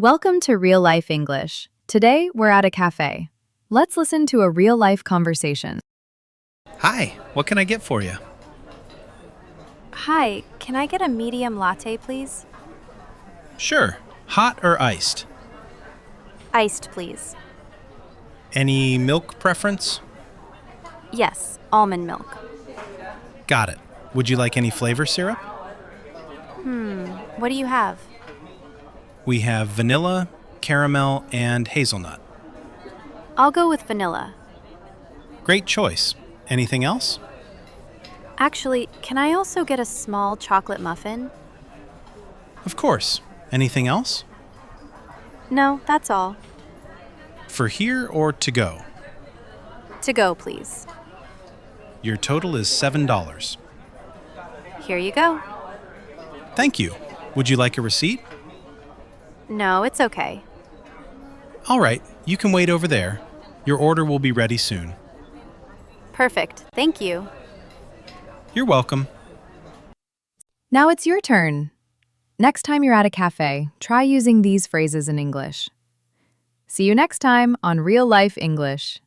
Welcome to Real Life English. Today, we're at a cafe. Let's listen to a real-life conversation. Hi, what can I get for you? Hi, can I get a medium latte, please? Sure. Hot or iced? Iced, please. Any milk preference? Yes, almond milk. Got it. Would you like any flavor syrup? What do you have? We have vanilla, caramel, and hazelnut. I'll go with vanilla. Great choice. Anything else? Actually, can I also get a small chocolate muffin? Of course. Anything else? No, that's all. For here or to go? To go, please. Your total is $7. Here you go. Thank you. Would you like a receipt? No, it's okay. All right, you can wait over there. Your order will be ready soon. Perfect. Thank you. You're welcome. Now it's your turn. Next time you're at a cafe, try using these phrases in English. See you next time on Real Life English.